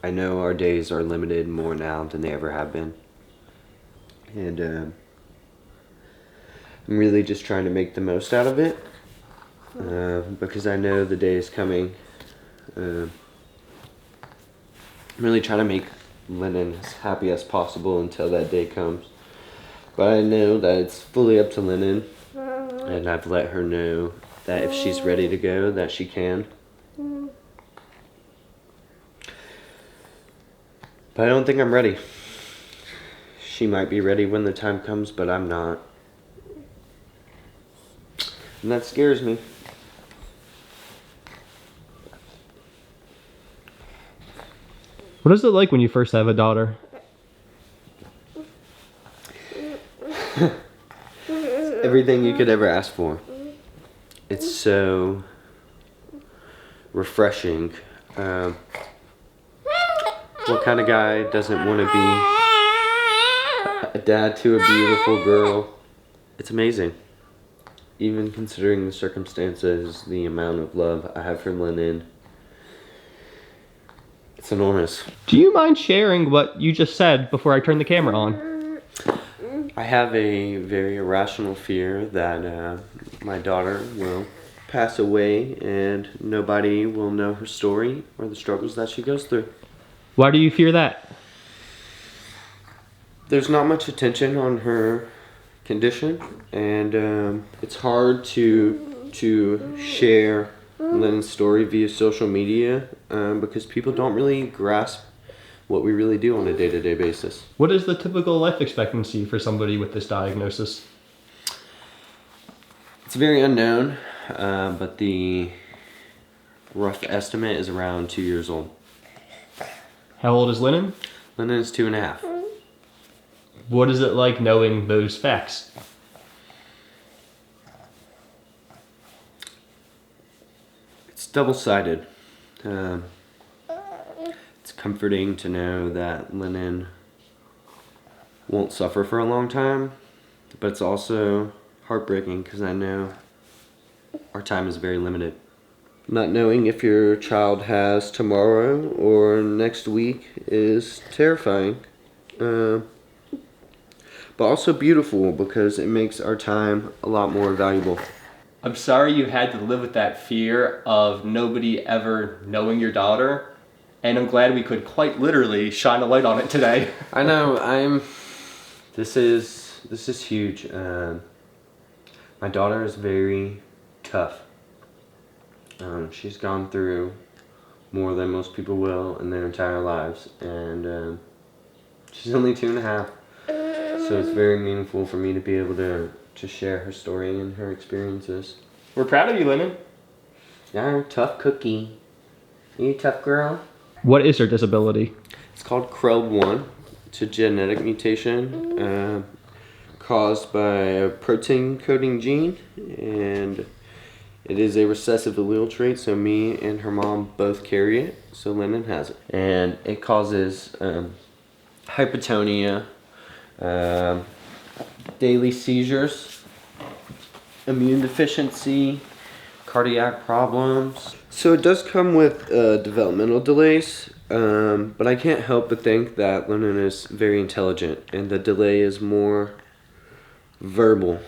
I know our days are limited more now than they ever have been. And I'm really just trying to make the most out of it. Because I know the day is coming. I'm really trying to make Lennon as happy as possible until that day comes. But I know that it's fully up to Lennon, and I've let her know that if she's ready to go, that she can. But I don't think I'm ready. She might be ready when the time comes, but I'm not. And that scares me. What is it like when you first have a daughter? Everything you could ever ask for. It's so refreshing. What kind of guy doesn't want to be a dad to a beautiful girl? It's amazing. Even considering the circumstances, the amount of love I have for Lennon, it's enormous. Do you mind sharing what you just said before I turn the camera on? I have a very irrational fear that my daughter will pass away and nobody will know her story or the struggles that she goes through. Why do you fear that? There's not much attention on her condition, and it's hard to share Lennon's story via social media because people don't really grasp what we really do on a day-to-day basis. What is the typical life expectancy for somebody with this diagnosis? It's very unknown, but the rough estimate is around 2 years old. How old is Lennon? Lennon is 2.5. What is it like knowing those facts? It's double-sided. It's comforting to know that Lennon won't suffer for a long time, but it's also heartbreaking because I know our time is very limited. Not knowing if your child has tomorrow or next week is terrifying, but also beautiful because it makes our time a lot more valuable. I'm sorry you had to live with that fear of nobody ever knowing your daughter, and I'm glad we could quite literally shine a light on it today. I know, this is huge. My daughter is very tough. She's gone through more than most people will in their entire lives, and she's only 2.5, so it's very meaningful for me to be able to share her story and her experiences. We're proud of you, Lennon. Yeah, tough cookie. You tough girl? What is her disability? It's called CREL1. It's a genetic mutation caused by a protein coding gene, and it is a recessive allele trait, so me and her mom both carry it, so Lennon has it. And it causes hypotonia, daily seizures, immune deficiency, cardiac problems. So it does come with developmental delays, but I can't help but think that Lennon is very intelligent, and the delay is more verbal.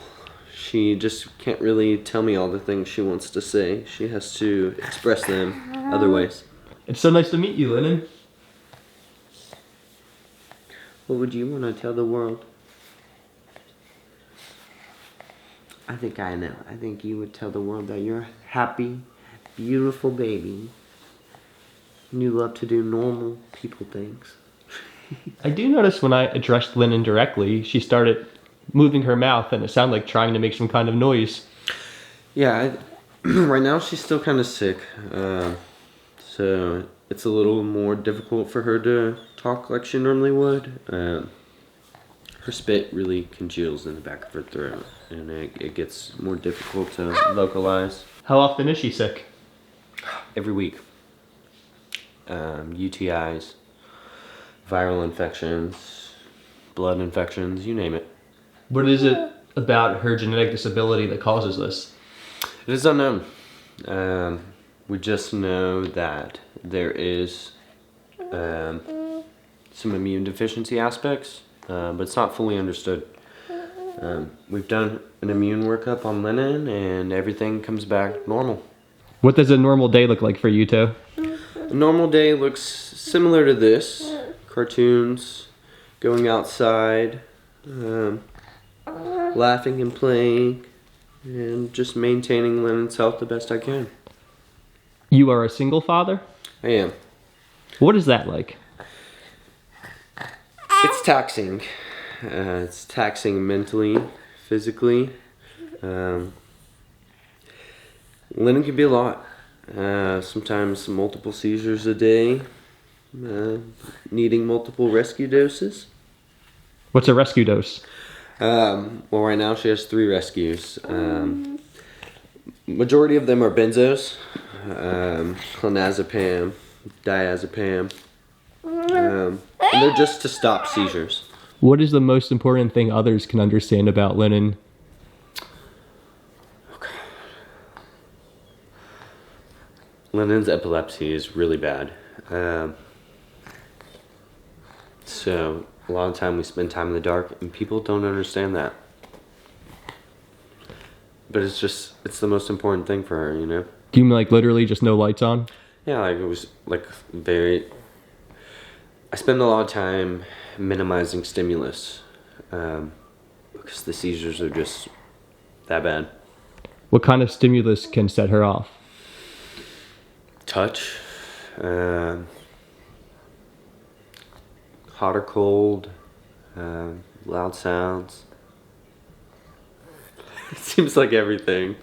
She just can't really tell me all the things she wants to say. She has to express them other ways. It's so nice to meet you, Lennon. What would you want to tell the world? I think I know. I think you would tell the world that you're a happy, beautiful baby. And you love to do normal people things. I do notice when I addressed Lennon directly, she started moving her mouth and it sounded like trying to make some kind of noise. Yeah, right now she's still kind of sick. So it's a little more difficult for her to talk like she normally would. Her spit really congeals in the back of her throat, and it gets more difficult to vocalize. How often is she sick? Every week. UTIs, viral infections, blood infections, you name it. What is it about her genetic disability that causes this? It is unknown. We just know that there is some immune deficiency aspects, but it's not fully understood. We've done an immune workup on Lennon, and everything comes back normal. What does a normal day look like for you two? A normal day looks similar to this. Cartoons, going outside, laughing and playing, and just maintaining Lennon's health the best I can. You are a single father? I am. What is that like? It's taxing. It's taxing mentally, physically. Lennon can be a lot. Sometimes multiple seizures a day, needing multiple rescue doses. What's a rescue dose? Well, right now she has 3 rescues. Majority of them are benzos, clonazepam, diazepam, and they're just to stop seizures. What is the most important thing others can understand about Lennon? Lennon's epilepsy is really bad. So a lot of time we spend time in the dark, and people don't understand that. But it's the most important thing for her, you know? Do you mean like literally just no lights on? Yeah, like it was like I spend a lot of time minimizing stimulus, because the seizures are just that bad. What kind of stimulus can set her off? Touch, hot or cold, loud sounds. It seems like everything.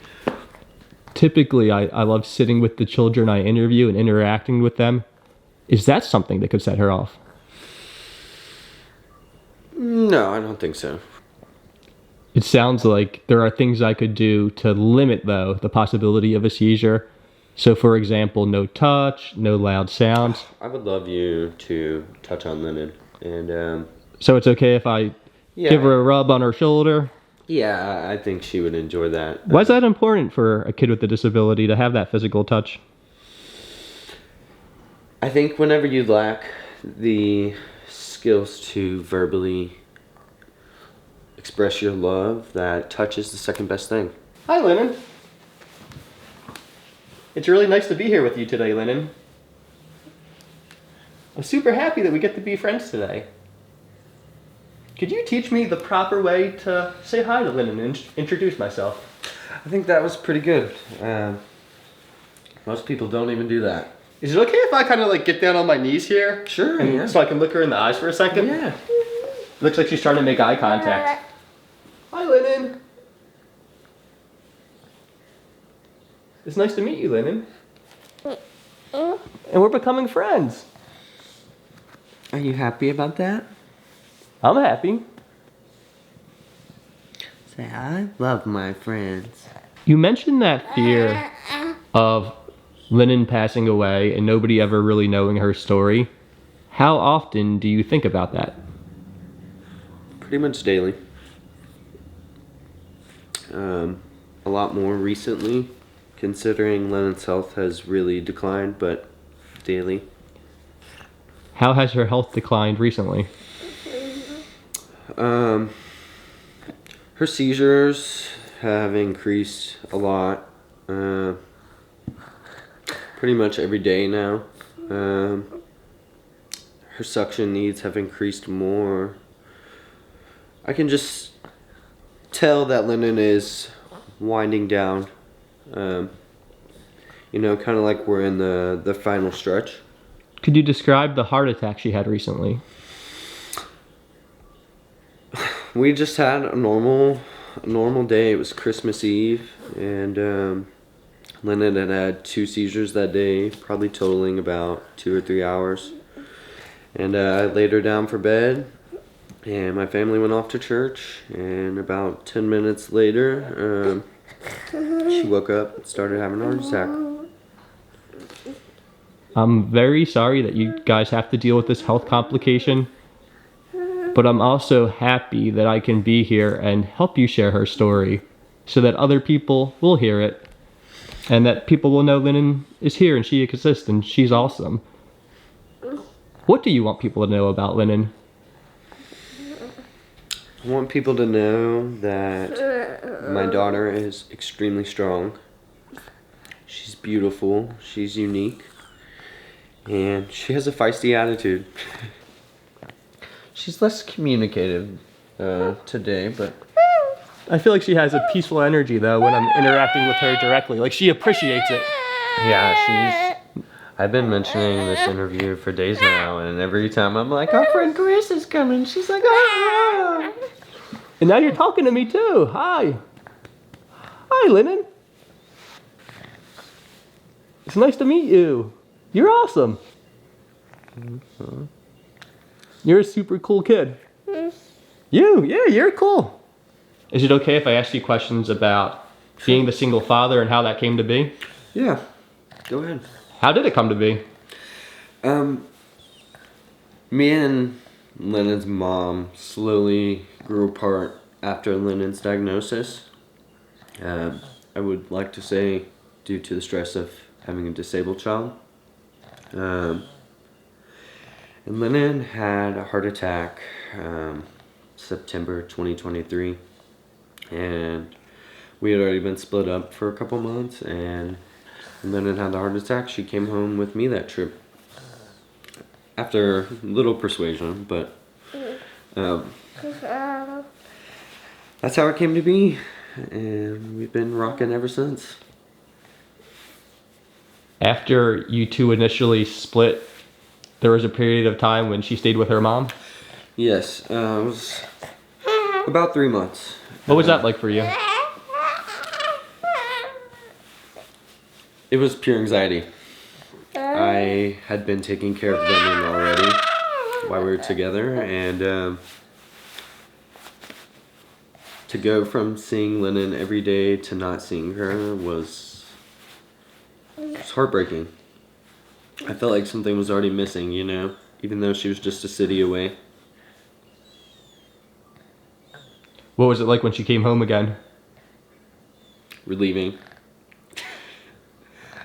Typically, I love sitting with the children I interview and interacting with them. Is that something that could set her off? No, I don't think so. It sounds like there are things I could do to limit, though, the possibility of a seizure. So, for example, no touch, no loud sounds. I would love you to touch on Lennon, and So it's okay if I give her a rub on her shoulder? Yeah, I think she would enjoy that. Why is that important for a kid with a disability to have that physical touch? I think whenever you lack the skills to verbally express your love, that touch is the second best thing. Hi, Lennon. It's really nice to be here with you today, Lennon. I'm super happy that we get to be friends today. Could you teach me the proper way to say hi to Lennon and introduce myself? I think that was pretty good. Most people don't even do that. Is it okay if I kind of like get down on my knees here? Sure, And yeah. so I can look her in the eyes for a second? Yeah. Looks like she's trying to make eye contact. Hi, Lennon. It's nice to meet you, Lennon. And we're becoming friends. Are you happy about that? I'm happy. Say, I love my friends. You mentioned that fear of Lennon passing away and nobody ever really knowing her story. How often do you think about that? Pretty much daily. A lot more recently, considering Lennon's health has really declined, but daily. How has her health declined recently? Her seizures have increased a lot. Pretty much every day now. Her suction needs have increased more. I can just tell that Lennon is winding down. You know, kind of like we're in the final stretch. Could you describe the heart attack she had recently? We just had a normal day. It was Christmas Eve, and Lennon had 2 seizures that day, probably totaling about 2 or 3 hours. And I laid her down for bed, and my family went off to church. And about 10 minutes later, she woke up and started having a heart attack. I'm very sorry that you guys have to deal with this health complication, but I'm also happy that I can be here and help you share her story so that other people will hear it and that people will know Lennon is here and she exists and she's awesome. What do you want people to know about Lennon? I want people to know that my daughter is extremely strong. She's beautiful, she's unique, and she has a feisty attitude. She's less communicative today, but I feel like she has a peaceful energy though when I'm interacting with her directly. Like she appreciates it. yeah, I've been mentioning this interview for days now, and every time I'm like, our friend Chris is coming, she's like, ah. And now you're talking to me too. Hi. Hi, Lennon. It's nice to meet you. You're awesome. You're a super cool kid. You're cool. Is it okay if I ask you questions about being the single father and how that came to be? Yeah, go ahead. How did it come to be? Me and Lennon's mom slowly grew apart after Lennon's diagnosis. I would like to say due to the stress of having a disabled child. And Lennon had a heart attack September 2023. And we had already been split up for a couple months, and Lennon had the heart attack. She came home with me that trip. After little persuasion, but that's how it came to be, and we've been rocking ever since. After you two initially split, there was a period of time when she stayed with her mom? Yes, it was about 3 months. What was that like for you? It was pure anxiety. I had been taking care of Lennon already while we were together, and to go from seeing Lennon every day to not seeing her was heartbreaking. I felt like something was already missing, you know, even though she was just a city away. What was it like when she came home again? Relieving.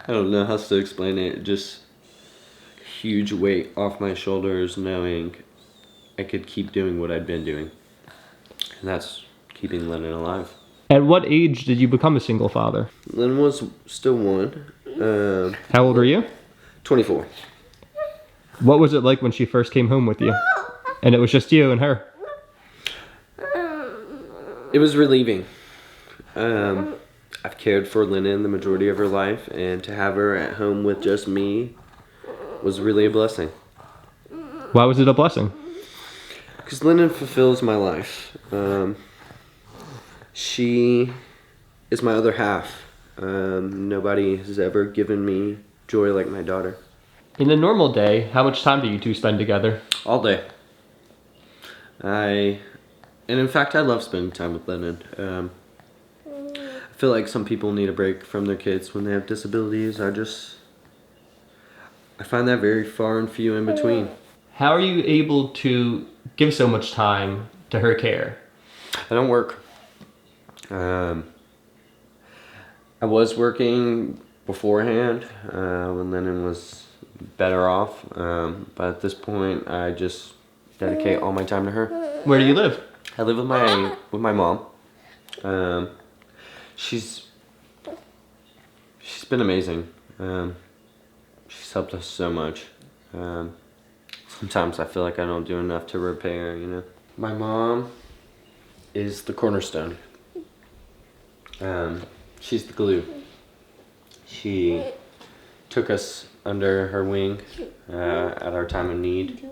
I don't know how to explain it. Just huge weight off my shoulders knowing I could keep doing what I'd been doing. And that's keeping Lennon alive. At what age did you become a single father? Lennon was still one. How old were you? 24. What was it like when she first came home with you? And it was just you and her? It was relieving. I've cared for Lennon the majority of her life, and to have her at home with just me was really a blessing. Why was it a blessing? Because Lennon fulfills my life. She is my other half. Nobody has ever given me joy like my daughter. In a normal day, how much time do you two spend together? All day. And in fact, I love spending time with Lennon. I feel like some people need a break from their kids when they have disabilities. I find that very far and few in between. How are you able to give so much time to her care? I don't work. I was working beforehand when Lennon was better off, but at this point, I just dedicate all my time to her. Where do you live? I live with my mom. She's been amazing. She's helped us so much. Sometimes I feel like I don't do enough to repair, you know. My mom is the cornerstone. She's the glue. She took us under her wing at our time of need,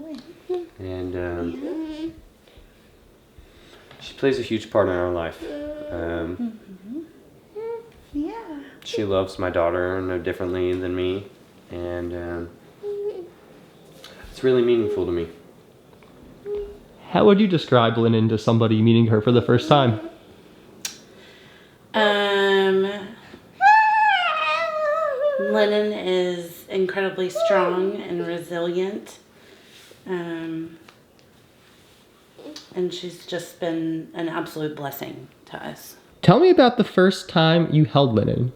and she plays a huge part in our life. She loves my daughter no differently than me, and it's really meaningful to me. How would you describe Lennon to somebody meeting her for the first time? Lennon is incredibly strong and resilient. And she's just been an absolute blessing to us. Tell me about the first time you held Lennon.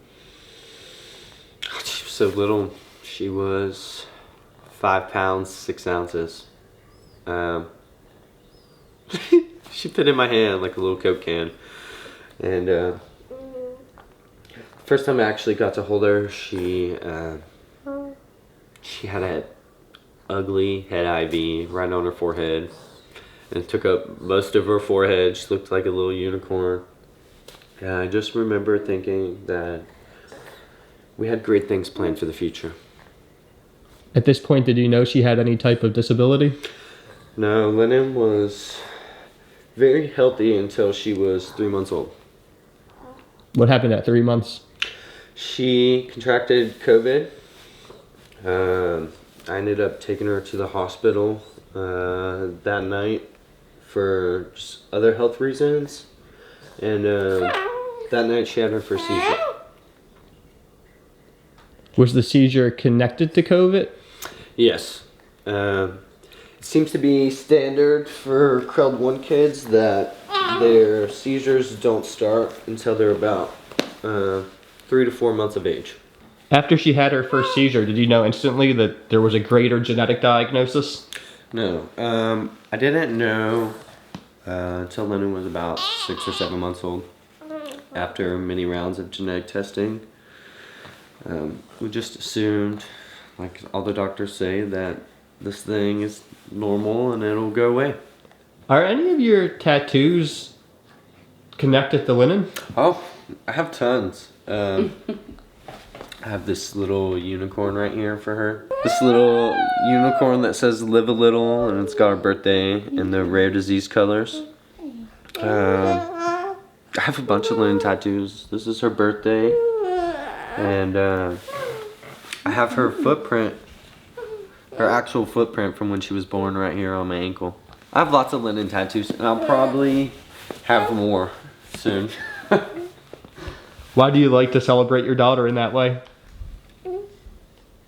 She was so little. She was 5 pounds 6 ounces. She fit in my hand like a little Coke can. And first time I actually got to hold her, she had an ugly head IV right on her forehead. And it took up most of her forehead. She looked like a little unicorn. And I just remember thinking that we had great things planned for the future. At this point, did you know she had any type of disability? No, Lennon was very healthy until she was 3 months old. What happened at 3 months? She contracted COVID. I ended up taking her to the hospital that night for just other health reasons. And that night she had her first seizure. Was the seizure connected to COVID? Yes. It seems to be standard for CRELD 1 kids that their seizures don't start until they're about 3 to 4 months of age. After she had her first seizure, did you know instantly that there was a greater genetic diagnosis? No. I didn't know until Lennon was about 6 or 7 months old. After many rounds of genetic testing, we just assumed, like all the doctors say, that this thing is normal and it'll go away. Are any of your tattoos connected to Lennon? Oh, I have tons. I have this little unicorn right here for her. This little unicorn that says "Live a Little" and it's got her birthday in the rare disease colors. I have a bunch of Lennon tattoos. This is her birthday, and I have her footprint, her actual footprint from when she was born right here on my ankle. I have lots of Lennon tattoos, and I'll probably have more soon. Why do you like to celebrate your daughter in that way?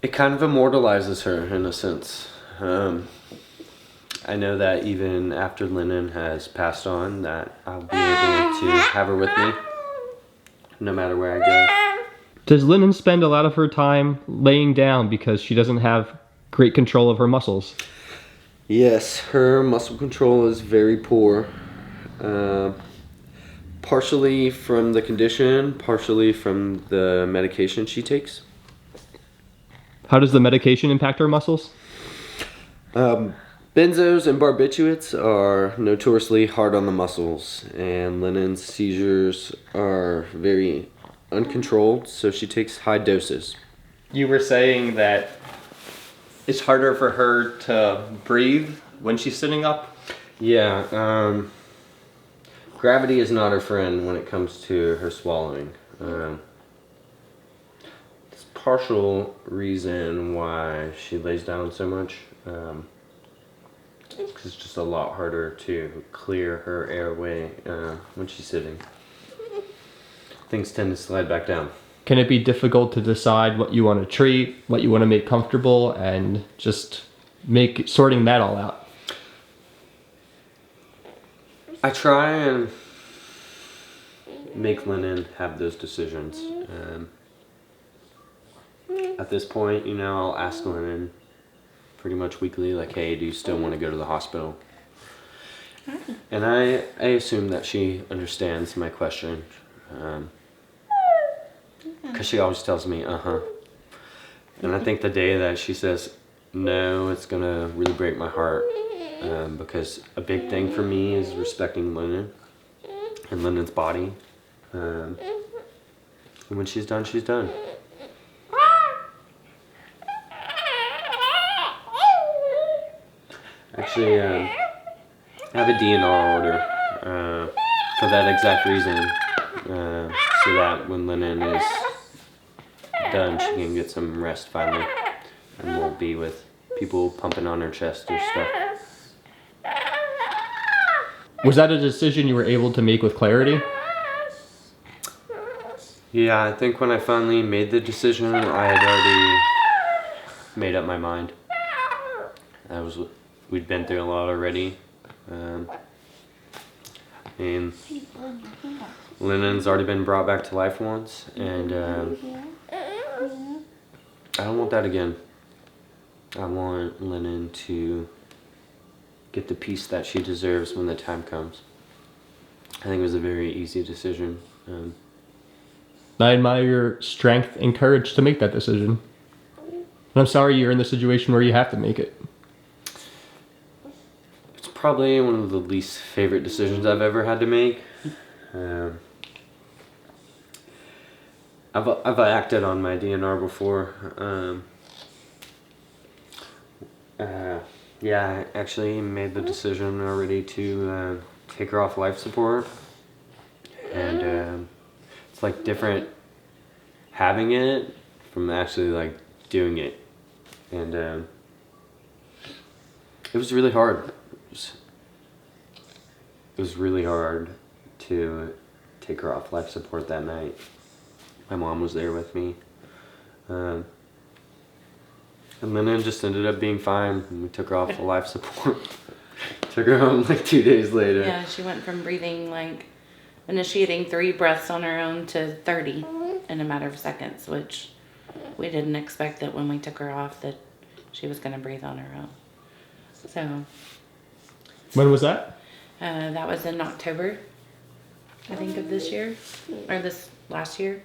It kind of immortalizes her in a sense. I know that even after Lennon has passed on, that I'll be able to have her with me no matter where I go. Does Lennon spend a lot of her time laying down because she doesn't have great control of her muscles? Yes, her muscle control is very poor. Partially from the condition, partially from the medication she takes. How does the medication impact her muscles? Benzos and barbiturates are notoriously hard on the muscles, and Lennon's seizures are very uncontrolled, so she takes high doses. You were saying that it's harder for her to breathe when she's sitting up? Yeah, gravity is not her friend when it comes to her swallowing. It's partial reason why she lays down so much. Because it's just a lot harder to clear her airway when she's sitting. Things tend to slide back down. Can it be difficult to decide what you want to treat, what you want to make comfortable, and just sorting that all out? I try and make Lennon have those decisions. At this point, I'll ask Lennon pretty much weekly, like, hey, do you still want to go to the hospital? And I assume that she understands my question. Because she always tells me, uh-huh. And I think the day that she says no, it's going to really break my heart. Because a big thing for me is respecting Lennon and Lennon's body. And when she's done, she's done. Actually, I have a DNR order for that exact reason. So that when Lennon is done, she can get some rest finally. And won't be with people pumping on her chest or stuff. Was that a decision you were able to make with clarity? Yeah, I think when I finally made the decision, I had already made up my mind. We'd been through a lot already. And Lennon's already been brought back to life once, and I don't want that again. I want Lennon to get the peace that she deserves when the time comes. I think it was a very easy decision. I admire your strength and courage to make that decision. And I'm sorry you're in the situation where you have to make it. It's probably one of the least favorite decisions I've ever had to make. I've acted on my DNR before. Yeah, I actually made the decision already to take her off life support, and it's like different having it from actually like doing it, and it was really hard. It was really hard to take her off life support that night. My mom was there with me. And then it just ended up being fine. And we took her off the life support. Took her home like 2 days later. Yeah, she went from breathing like initiating 3 breaths on her own to 30 in a matter of seconds, which we didn't expect that when we took her off that she was going to breathe on her own. So When was that? that was in October, I think, of this year, or this last year.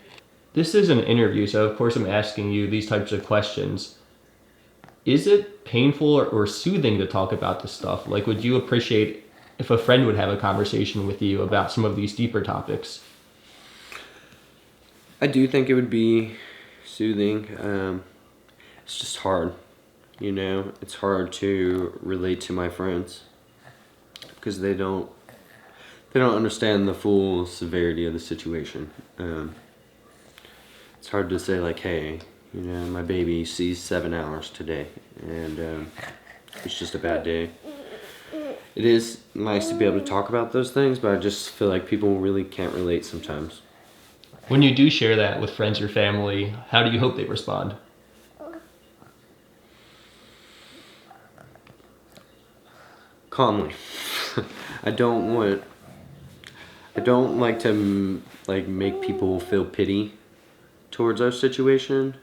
This is an interview, so of course I'm asking you these types of questions. Is it painful or soothing to talk about this stuff? Like, would you appreciate if a friend would have a conversation with you about some of these deeper topics? I do think it would be soothing. It's just hard, you know. It's hard to relate to my friends because they don't understand the full severity of the situation. It's hard to say like, hey, you know, my baby sees 7 hours today, and it's just a bad day. It is nice to be able to talk about those things, but I just feel like people really can't relate sometimes. When you do share that with friends or family, how do you hope they respond? Calmly. I don't like to like make people feel pity towards our situation.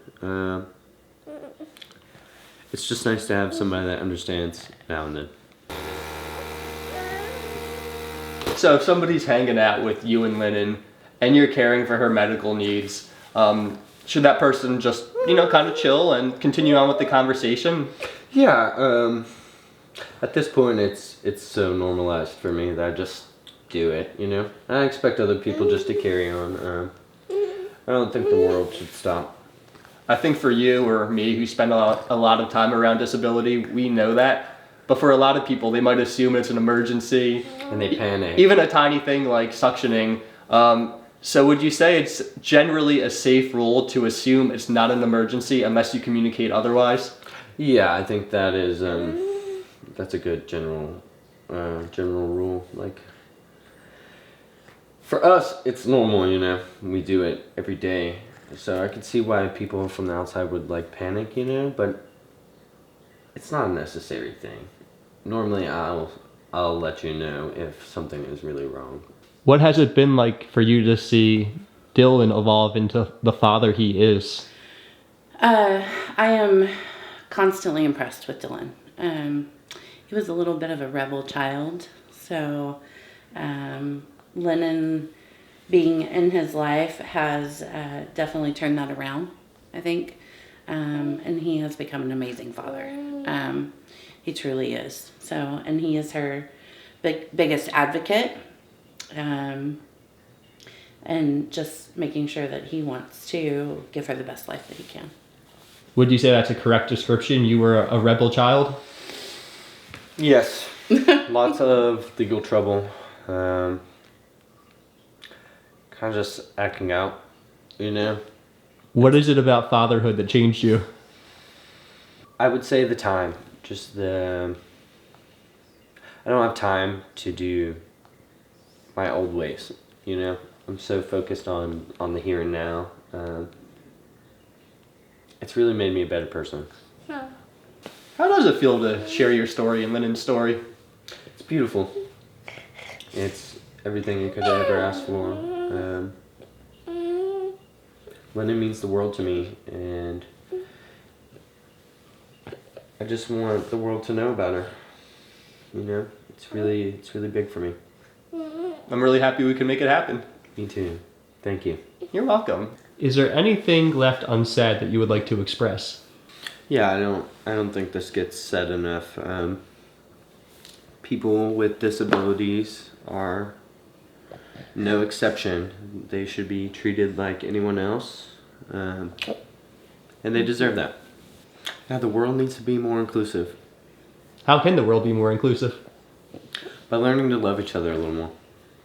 It's just nice to have somebody that understands now and then. So if somebody's hanging out with you and Lennon and you're caring for her medical needs, should that person just, kind of chill and continue on with the conversation? Yeah, at this point it's so normalized for me that I just do it, you know? I expect other people just to carry on. I don't think the world should stop. I think for you or me who spend a lot of time around disability, we know that. But for a lot of people, they might assume it's an emergency. And they panic. Even a tiny thing like suctioning. So would you say it's generally a safe rule to assume it's not an emergency unless you communicate otherwise? Yeah, I think that is that's a good general rule. Like, for us, it's normal, you know. We do it every day, so I can see why people from the outside would like panic, you know. But it's not a necessary thing. Normally, I'll let you know if something is really wrong. What has it been like for you to see Dylan evolve into the father he is? I am constantly impressed with Dylan. He was a little bit of a rebel child, so Lennon being in his life has definitely turned that around, I think, and he has become an amazing father. He truly is. So, and he is her biggest advocate, and just making sure that he wants to give her the best life that he can. Would you say that's a correct description? You were a rebel child? Yes, lots of legal trouble. Kind of just acting out, you know. What is it about fatherhood that changed you? I would say the time. Just I don't have time to do my old ways, you know. I'm so focused on the here and now. It's really made me a better person. How does it feel to share your story and Lennon's story? It's beautiful. It's everything you could ever ask for. Lennon means the world to me, and I just want the world to know about her. You know, it's really big for me. I'm really happy we can make it happen. Me too. Thank you. You're welcome. Is there anything left unsaid that you would like to express? Yeah, I don't think this gets said enough. People with disabilities are no exception. They should be treated like anyone else, and they deserve that. Now, the world needs to be more inclusive How can the world be more inclusive? by learning to love each other a little more.